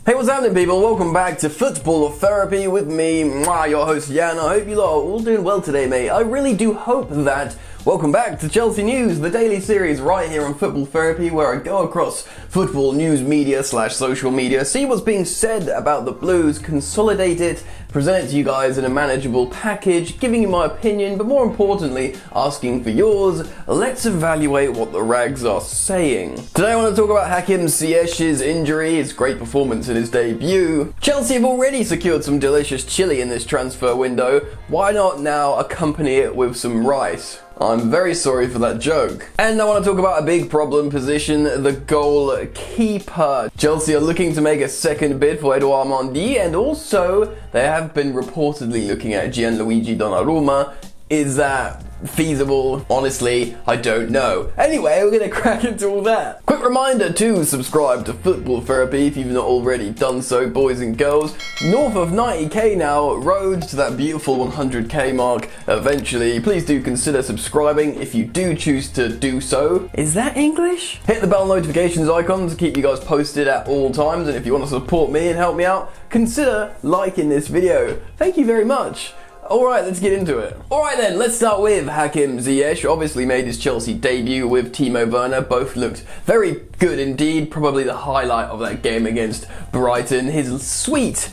Hey, what's happening, people? Welcome back to Football Therapy with me, your host Yan. I hope you lot are all doing well today, mate. I really do hope that. Welcome back to Chelsea News, the daily series right here on Football Therapy, where I go across football news media / social media, see what's being said about the Blues, consolidate it, present it to you guys in a manageable package, giving you my opinion, but more importantly, asking for yours. Let's evaluate what the rags are saying. Today I want to talk about Hakim Ziyech's injury, his great performance in his debut. Chelsea have already secured some delicious chili in this transfer window. Why not now accompany it with some rice? I'm very sorry for that joke. And I want to talk about a big problem position, the goalkeeper. Chelsea are looking to make a second bid for Eduardo Mandanda, and also they have been reportedly looking at Gianluigi Donnarumma. Is that feasible? Honestly, I don't know. Anyway, we're gonna crack into all that. Quick reminder to subscribe to Football Therapy if you've not already done so, boys and girls. North of 90k now, road to that beautiful 100k mark eventually. Please do consider subscribing if you do choose to do so. Is that English? Hit the bell notifications icon to keep you guys posted at all times, and if you want to support me and help me out, consider liking this video. Thank you very much. Alright, let's get into it. Alright then, let's start with Hakim Ziyech. Obviously made his Chelsea debut with Timo Werner. Both looked very good indeed. Probably the highlight of that game against Brighton. His sweet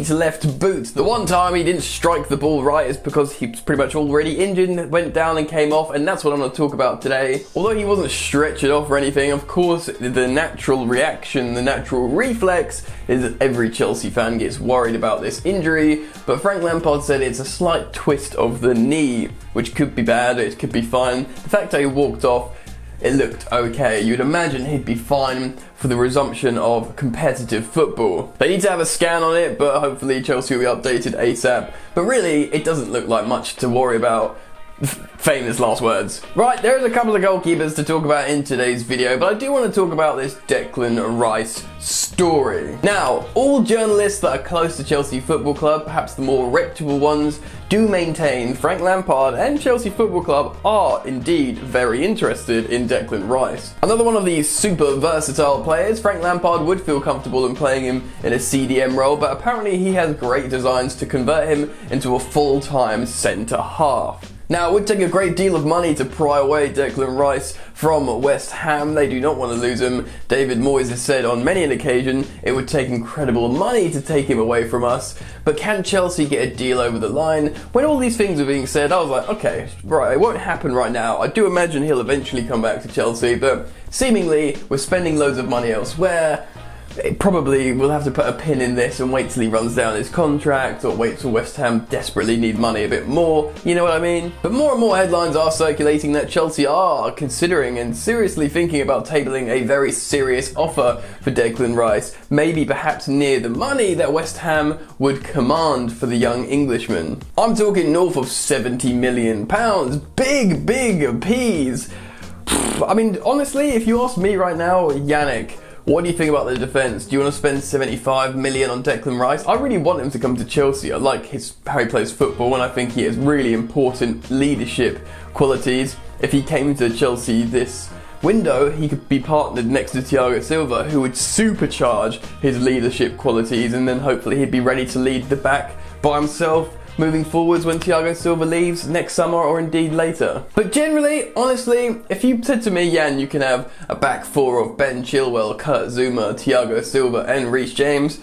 left boot. The one time he didn't strike the ball right is because he was pretty much already injured and went down and came off, and that's what I'm going to talk about today. Although he wasn't stretched off or anything, of course, the natural reaction, the natural reflex is that every Chelsea fan gets worried about this injury, but Frank Lampard said it's a slight twist of the knee, which could be bad, it could be fine. The fact that he walked off, it looked okay. You'd imagine he'd be fine for the resumption of competitive football. They need to have a scan on it, but hopefully Chelsea will be updated ASAP. But really, it doesn't look like much to worry about. Famous last words. Right, there's a couple of goalkeepers to talk about in today's video, but I do want to talk about this Declan Rice story. Now, all journalists that are close to Chelsea Football Club, perhaps the more reputable ones, do maintain Frank Lampard and Chelsea Football Club are indeed very interested in Declan Rice. Another one of these super versatile players, Frank Lampard would feel comfortable in playing him in a CDM role, but apparently he has great designs to convert him into a full-time centre half. Now, it would take a great deal of money to pry away Declan Rice from West Ham. They do not want to lose him. David Moyes has said on many an occasion it would take incredible money to take him away from us. But can Chelsea get a deal over the line? When all these things are being said, I was like, okay, right, it won't happen right now. I do imagine he'll eventually come back to Chelsea, but seemingly we're spending loads of money elsewhere. It probably will have to put a pin in this and wait till he runs down his contract, or wait till West Ham desperately need money a bit more, you know what I mean? But more and more headlines are circulating that Chelsea are considering and seriously thinking about tabling a very serious offer for Declan Rice, maybe perhaps near the money that West Ham would command for the young Englishman. I'm talking north of £70 million, big P's. I mean, honestly, if you ask me right now, Yannick, what do you think about the defence? Do you want to spend 75 million on Declan Rice? I really want him to come to Chelsea. I like how he plays football, and I think he has really important leadership qualities. If he came to Chelsea this window, he could be partnered next to Thiago Silva, who would supercharge his leadership qualities, and then hopefully he'd be ready to lead the back by himself moving forwards when Thiago Silva leaves next summer or indeed later. But generally, honestly, if you said to me, Yan, you can have a back four of Ben Chilwell, Zouma, Thiago Silva and Reece James,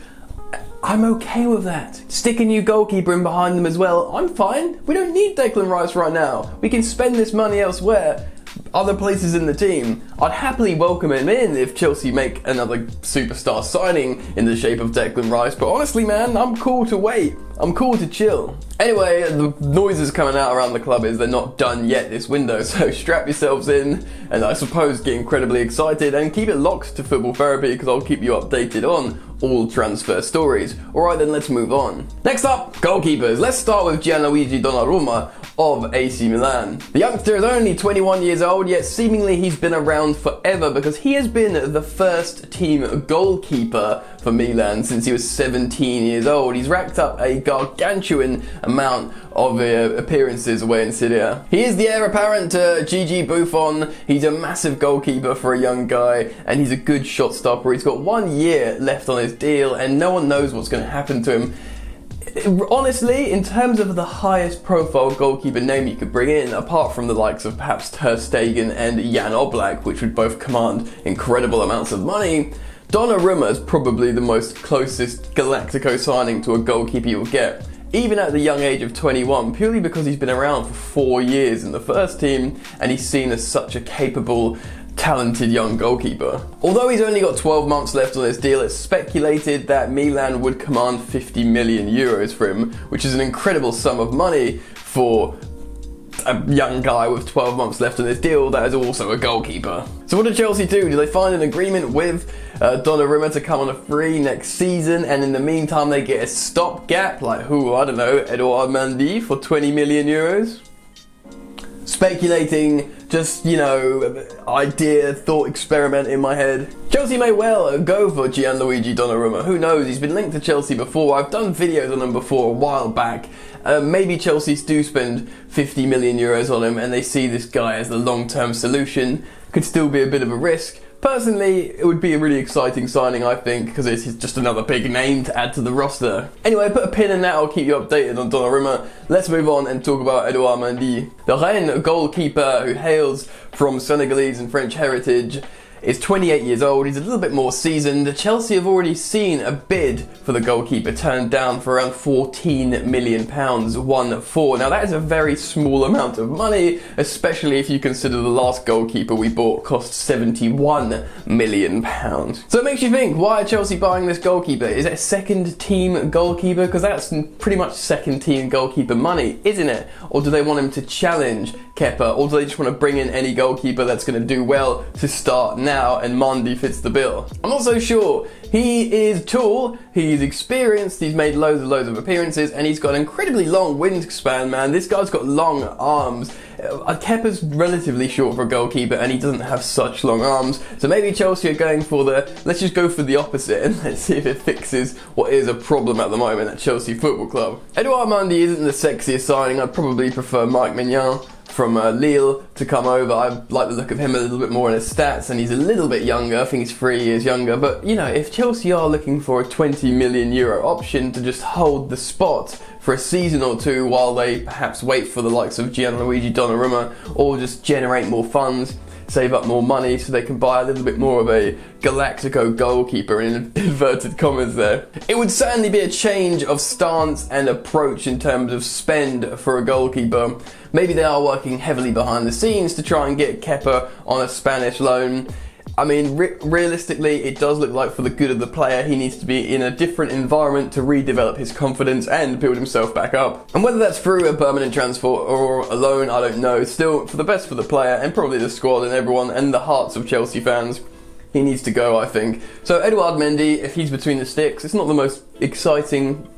I'm okay with that. Stick a new goalkeeper in behind them as well, I'm fine. We don't need Declan Rice right now. We can spend this money elsewhere, other places in the team. I'd happily welcome him in if Chelsea make another superstar signing in the shape of Declan Rice, but honestly, man, I'm cool to wait. I'm cool to chill. Anyway, the noises coming out around the club is they're not done yet this window, so strap yourselves in, and I suppose get incredibly excited and keep it locked to Football Therapy because I'll keep you updated on all transfer stories. Alright then, let's move on. Next up, goalkeepers. Let's start with Gianluigi Donnarumma of AC Milan. The youngster is only 21 years old. old, yet seemingly he's been around forever because he has been the first team goalkeeper for Milan since he was 17 years old. He's racked up a gargantuan amount of appearances away in Serie A. He is the heir apparent to Gigi Buffon. He's a massive goalkeeper for a young guy, and he's a good shot stopper. He's got 1 year left on his deal, and no one knows what's going to happen to him. Honestly, in terms of the highest profile goalkeeper name you could bring in, apart from the likes of perhaps Ter Stegen and Jan Oblak, which would both command incredible amounts of money, Donnarumma is probably the most closest Galactico signing to a goalkeeper you'll get, even at the young age of 21, purely because he's been around for 4 years in the first team and he's seen as such a capable, talented young goalkeeper. Although he's only got 12 months left on his deal, it's speculated that Milan would command 50 million euros for him, which is an incredible sum of money for a young guy with 12 months left on his deal that is also a goalkeeper. So what did Chelsea do? Do they find an agreement with Donnarumma to come on a free next season, and in the meantime they get a stopgap like I don't know, Eduardo Mandanda for 20 million euros? Speculating, just, you know, idea, thought experiment in my head. Chelsea may well go for Gianluigi Donnarumma. Who knows? He's been linked to Chelsea before. I've done videos on him before a while back. Maybe Chelsea do spend 50 million euros on him and they see this guy as the long-term solution. Could still be a bit of a risk. Personally, it would be a really exciting signing, I think, because it's just another big name to add to the roster. Anyway, put a pin in that, I'll keep you updated on Donnarumma. Let's move on and talk about Eduardo Mandanda. The Rennes goalkeeper, who hails from Senegalese and French heritage, is 28 years old. He's a little bit more seasoned. Chelsea have already seen a bid for the goalkeeper turned down for around £14 million, 1-4. Now that is a very small amount of money, especially if you consider the last goalkeeper we bought cost £71 million. So it makes you think, why are Chelsea buying this goalkeeper? Is it a second team goalkeeper? Because that's pretty much second team goalkeeper money, isn't it? Or do they want him to challenge Kepa? Or do they just want to bring in any goalkeeper that's going to do well to start now? And Mandy fits the bill. I'm not so sure. He is tall, he's experienced, he's made loads of appearances, and he's got an incredibly long wingspan, man. This guy's got long arms. Kepa's relatively short for a goalkeeper, and he doesn't have such long arms. So maybe Chelsea are going for let's just go for the opposite, and let's see if it fixes what is a problem at the moment at Chelsea Football Club. Eduardo Mandanda isn't the sexiest signing. I'd probably prefer Mike Mignon from Lille to come over. I like the look of him a little bit more in his stats, and he's a little bit younger. I think he's 3 years younger. But, you know, if Chelsea are looking for a 20 million euro option to just hold the spot for a season or two while they perhaps wait for the likes of Gianluigi Donnarumma, or just generate more funds, save up more money so they can buy a little bit more of a Galactico goalkeeper, in inverted commas there. It would certainly be a change of stance and approach in terms of spend for a goalkeeper. Maybe they are working heavily behind the scenes to try and get Kepa on a Spanish loan. I mean, realistically, it does look like for the good of the player, he needs to be in a different environment to redevelop his confidence and build himself back up. And whether that's through a permanent transfer or a loan, I don't know. Still, for the best for the player and probably the squad and everyone and the hearts of Chelsea fans, he needs to go, I think. So Eduardo Mandanda, if he's between the sticks, it's not the most exciting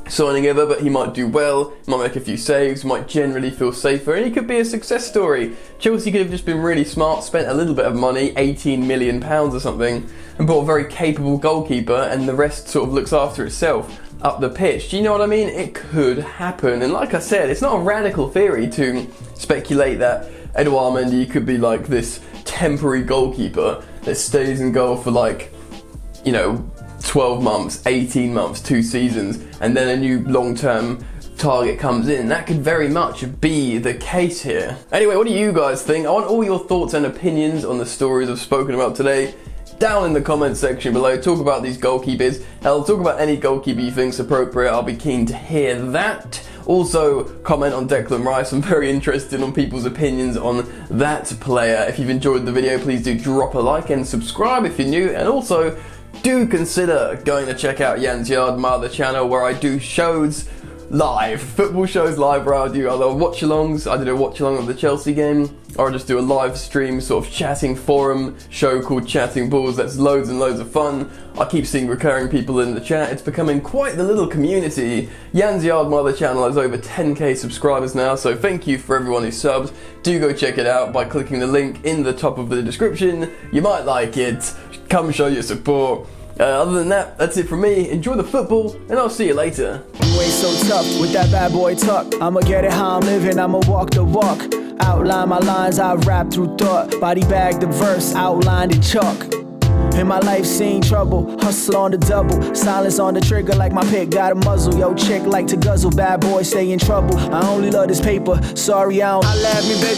signing ever, but he might do well, might make a few saves, might generally feel safer, and he could be a success story. Chelsea could have just been really smart, spent a little bit of money, £18 million or something, and bought a very capable goalkeeper, and the rest sort of looks after itself up the pitch. Do you know what I mean? It could happen, and like I said, it's not a radical theory to speculate that Eduardo Mandanda could be like this temporary goalkeeper that stays in goal for 12 months, 18 months, 2 seasons, and then a new long-term target comes in. That could very much be the case here. Anyway, what do you guys think? I want all your thoughts and opinions on the stories I've spoken about today down in the comment section below. Talk about these goalkeepers. Hell, talk about any goalkeeper you think's appropriate. I'll be keen to hear that. Also, comment on Declan Rice. I'm very interested on people's opinions on that player. If you've enjoyed the video, please do drop a like and subscribe if you're new, and also do consider going to check out Jan's Yard, my other channel, where I do shows live. Football shows live where I'll do other watch-alongs. I did a watch-along of the Chelsea game, or I'll just do a live stream sort of chatting forum show called Chatting Balls. That's loads and loads of fun. I keep seeing recurring people in the chat. It's becoming quite the little community. Jan's Yard, my other channel, has over 10k subscribers now, so thank you for everyone who subs. Do go check it out by clicking the link in the top of the description. You might like it. Come show your support. Other than that, that's it from me. Enjoy the football, and I'll see you later. You ain't so tough with that bad boy tuck. I'ma get it how I'm living, I'ma walk the walk. Outline my lines, I rap through thought. Body bag the verse, outlined in chalk. In my life seen trouble, hustle on the double. Silence on the trigger like my pick got a muzzle. Yo chick like to guzzle, bad boy stay in trouble. I only love this paper, sorry I don't. I laugh me, bitch.